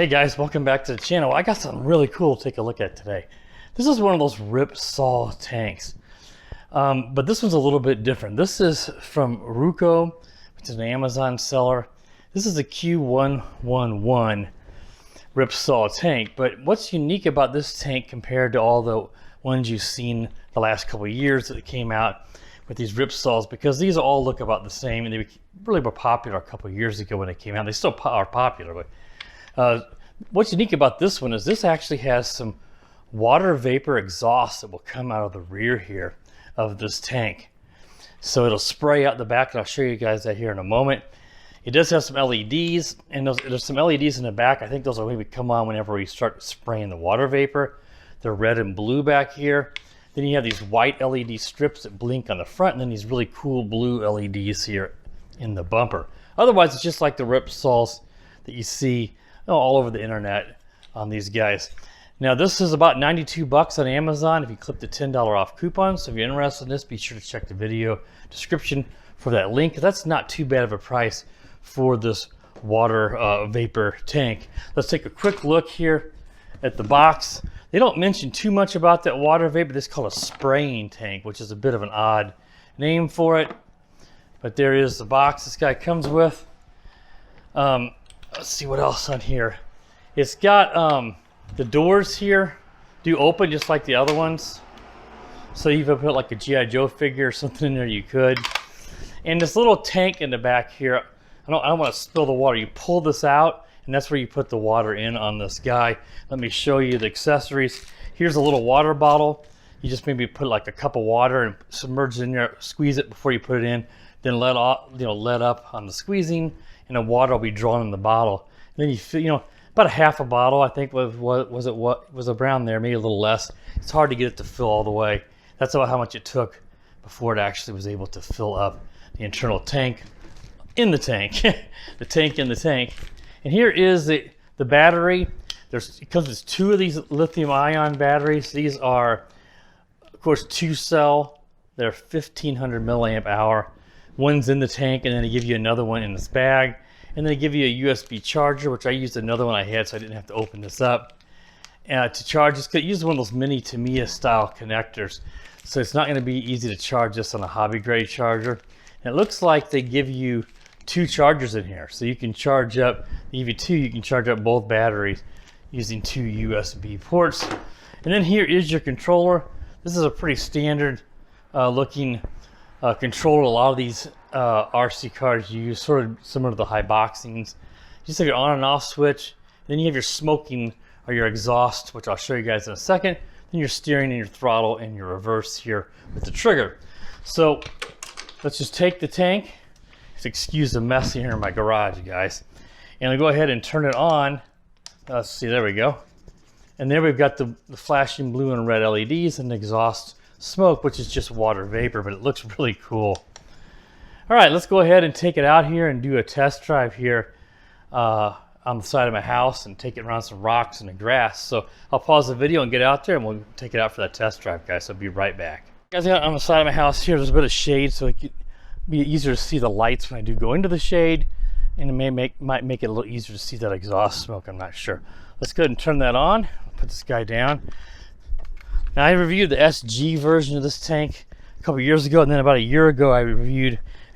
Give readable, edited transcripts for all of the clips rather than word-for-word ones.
Hey guys, welcome back to the channel. I got something really cool to take a look at today. This is one of those Ripsaw tanks, but this one's a little bit different. This is from Ruko, which is an Amazon seller. This is a Q111 Ripsaw tank, but what's unique about this tank compared to all the ones you've seen the last couple of years that came out with these Ripsaws, because these all look about the same, and they really were popular a couple of years ago when they came out. They still are popular, but what's unique about this one is this actually has some water vapor exhaust that will come out of the rear here of this tank. So it'll spray out the back, and I'll show you guys that here in a moment. It does have some LEDs, and there's some LEDs in the back. I think those will maybe come on whenever we start spraying the water vapor. They're red and blue back here. Then you have these white LED strips that blink on the front, and then these really cool blue LEDs here in the bumper. Otherwise, it's just like the Ripsaws that you see all over the internet on these guys. Now this is about 92 bucks on Amazon if you click the $10 off coupon. So if you're interested in this, be sure to check the video description for that link. That's not too bad of a price for this water vapor tank. Let's take a quick look here at the box. They don't mention too much about that water vapor. This is called a spraying tank, which is a bit of an odd name for it. But there is the box this guy comes with. Let's see what else on here. It's got the doors here do open just like the other ones. So you can put like a G.I. Joe figure or something in there, you could. And this little tank in the back here, I don't want to spill the water. You pull this out, and that's where you put the water in on this guy. Let me show you the accessories. Here's a little water bottle. You just maybe put like a cup of water and submerge it in there, squeeze it before you put it in, then let up on the squeezing, and the water will be drawn in the bottle. And then you fill, about a half a bottle, I think was around there, maybe a little less. It's hard to get it to fill all the way. That's about how much it took before it actually was able to fill up the internal tank in the tank, the tank in the tank. And here is the battery. It comes with two of these lithium-ion batteries. These are, of course, 2-cell. They're 1500 milliamp hour. One's in the tank, and then they give you another one in this bag. And then they give you a USB charger, which I used another one I had, so I didn't have to open this up. To charge this, use one of those mini Tamiya style connectors. So it's not going to be easy to charge this on a hobby grade charger. And it looks like they give you 2 chargers in here. So you can charge up, they give you 2, you can charge up both batteries using 2 USB ports. And then here is your controller. This is a pretty standard looking controller. A lot of these RC cars use, sort of similar to the high boxings. Just have your on and off switch. Then you have your smoking or your exhaust, which I'll show you guys in a second. Then your steering and your throttle and your reverse here with the trigger. So let's just take the tank. Just excuse the mess here in my garage, guys. And I'll go ahead and turn it on. Let's see, there we go. And there we've got the flashing blue and red LEDs and the exhaust smoke, which is just water vapor, but it looks really cool. All right, let's go ahead and take it out here and do a test drive here on the side of my house and take it around some rocks and the grass. So I'll pause the video and get out there, and we'll take it out for that test drive, guys. So I'll be right back. Guys, on the side of my house here, there's a bit of shade, so it could be easier to see the lights when I do go into the shade, and it might make it a little easier to see that exhaust smoke. I'm not sure. Let's go ahead and turn that on. Put this guy down. Now, I reviewed the SG version of this tank a couple years ago, and then about a year ago I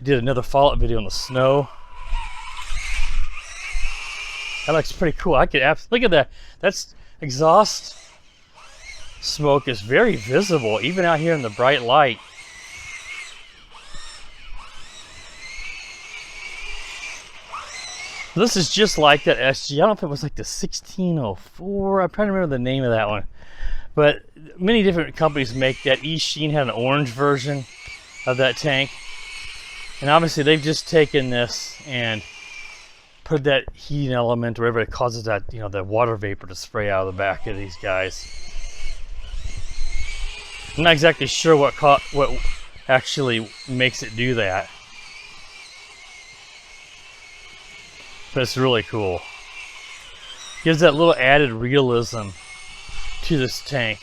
did another follow-up video on the snow. That looks pretty cool. Look at that. That's exhaust smoke is very visible, even out here in the bright light. This is just like that SG. I don't know if it was like the 1604. I'm trying to remember the name of that one. But many different companies make that. Eachine had an orange version of that tank. And obviously they've just taken this and put that heating element, wherever it causes that, the water vapor to spray out of the back of these guys. I'm not exactly sure what actually makes it do that. But it's really cool. Gives that little added realism to this tank.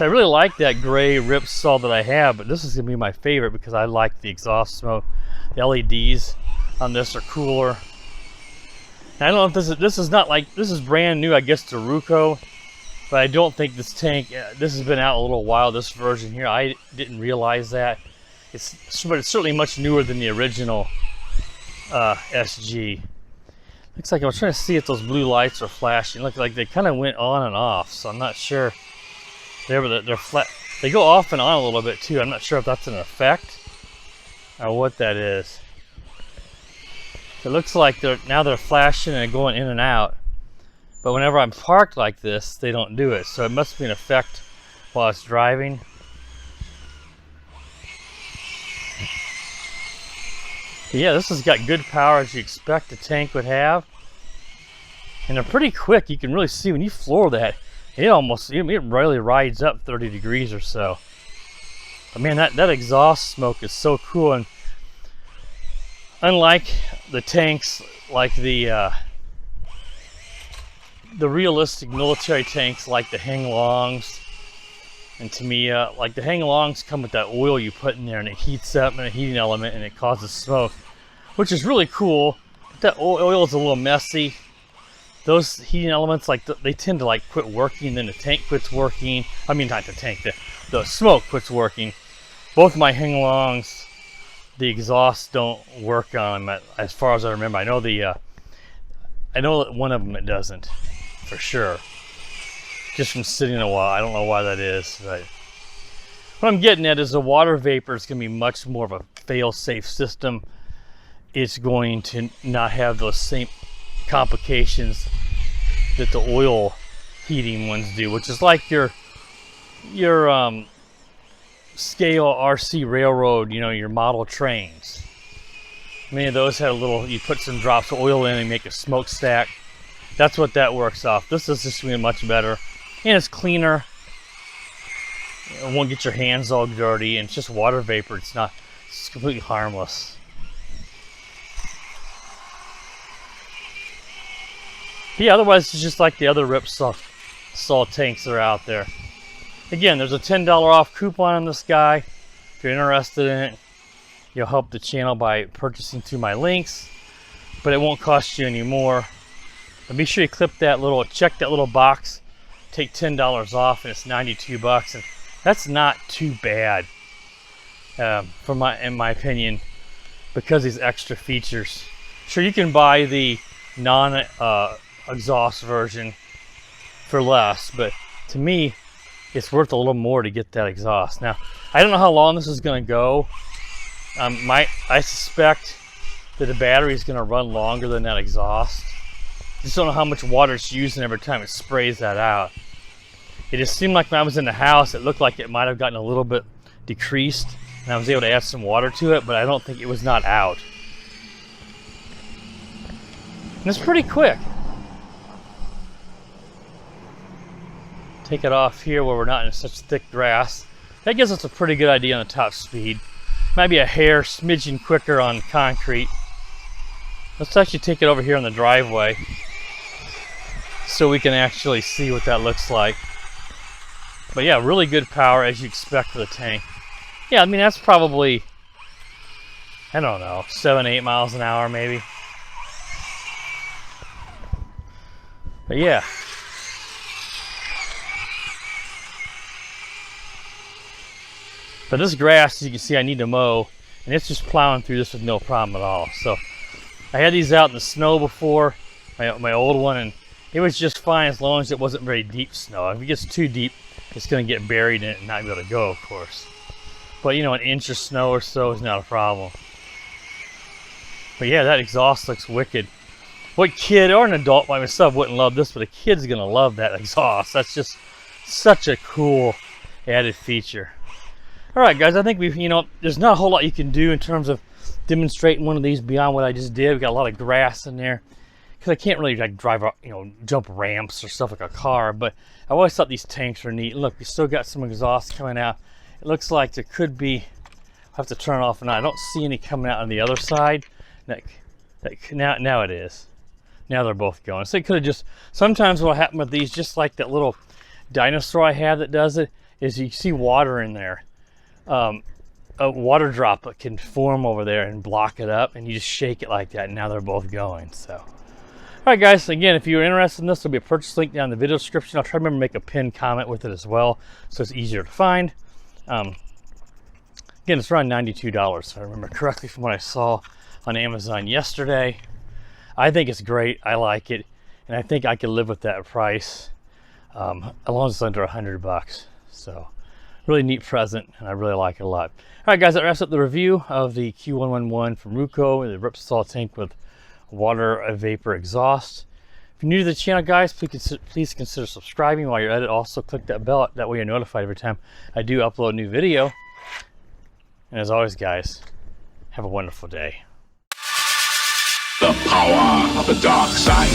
So I really like that gray Ripsaw that I have, but this is going to be my favorite because I like the exhaust smoke. The LEDs on this or cooler. And I don't know if this is not like, this is brand new, I guess, to Ruko, but I don't think this tank, this has been out a little while, this version here. I didn't realize that. But it's certainly much newer than the original SG. Looks like I was trying to see if those blue lights are flashing. Look like they kind of went on and off, so I'm not sure. They're flat. They go off and on a little bit too. I'm not sure if that's an effect or what that is. It looks like now they're flashing and going in and out. But whenever I'm parked like this, they don't do it. So it must be an effect while it's driving. But yeah, this has got good power as you expect a tank would have. And they're pretty quick. You can really see when you floor that, it really rides up 30 degrees or so. But man, that exhaust smoke is so cool. And unlike the tanks, like the realistic military tanks like the Henglongs and Tamiya, like the Henglongs come with that oil you put in there and it heats up in a heating element and it causes smoke, which is really cool. But that oil is a little messy. Those heating elements, like they tend to like quit working, then the tank quits working. I mean, not the tank, the smoke quits working. Both of my Henglongs, the exhausts don't work on them as far as I remember. I know that one of them it doesn't, for sure. Just from sitting a while. I don't know why that is. But what I'm getting at is the water vapor is going to be much more of a fail-safe system. It's going to not have those same complications that the oil heating ones do, which is like your scale RC railroad, your model trains. Many of those had you put some drops of oil in and make a smokestack. That's what that works off. This is just going to be much better. And it's cleaner. It won't get your hands all dirty, and it's just water vapor. It's completely harmless. Yeah, otherwise it's just like the other Ripsaw tanks that are out there. Again, there's a $10 off coupon on this guy. If you're interested in it, you'll help the channel by purchasing through my links, but it won't cost you any more. And be sure you check that little box, take $10 off, and it's 92 bucks, and that's not too bad, in my opinion, because of these extra features. Sure, you can buy the non-exhaust version for less, but to me, it's worth a little more to get that exhaust. Now, I don't know how long this is going to go. I suspect that the battery is going to run longer than that exhaust. Just don't know how much water it's using every time it sprays that out. It just seemed like when I was in the house, it looked like it might have gotten a little bit decreased, and I was able to add some water to it, but I don't think it was not out. And it's pretty quick. Take it off here where we're not in such thick grass. That gives us a pretty good idea on the top speed. Might be a hair smidgen quicker on concrete. Let's actually take it over here on the driveway so we can actually see what that looks like. But yeah, really good power as you expect for the tank. Yeah, I mean, that's probably, I don't know, 7-8 miles an hour maybe. But yeah. But this grass, as you can see, I need to mow, and it's just plowing through this with no problem at all. So I had these out in the snow before, my old one, and it was just fine as long as it wasn't very deep snow. If it gets too deep, it's going to get buried in it and not be able to go, of course. But an inch of snow or so is not a problem. But yeah, that exhaust looks wicked. What kid or an adult like myself wouldn't love this, but a kid's going to love that exhaust. That's just such a cool added feature. All right, guys, I think there's not a whole lot you can do in terms of demonstrating one of these beyond what I just did. We got a lot of grass in there because I can't really like drive, jump ramps or stuff like a car. But I always thought these tanks were neat. Look, we still got some exhaust coming out. It looks like there could be. I have to turn it off and on. I don't see any coming out on the other side. Now it is. Now they're both going. So it could have just. Sometimes what happened with these, just like that little dinosaur I have that does it, is you see water in there. a water droplet can form over there and block it up, and you just shake it like that, and now they're both going. So, all right, guys. Again, if you're interested in this, there'll be a purchase link down in the video description. I'll try to remember to make a pinned comment with it as well, so it's easier to find. Again, it's around $92, if I remember correctly from what I saw on Amazon yesterday. I think it's great. I like it, and I think I could live with that price as long as it's under $100. So, really neat present, and I really like it a lot. All right, guys, that wraps up the review of the Q111 from Ruko, the Ripsaw tank with water vapor exhaust. If you're new to the channel, guys, please consider subscribing while you're at it. Also, click that bell. That way you're notified every time I do upload a new video. And as always, guys, have a wonderful day. The power of the dark side.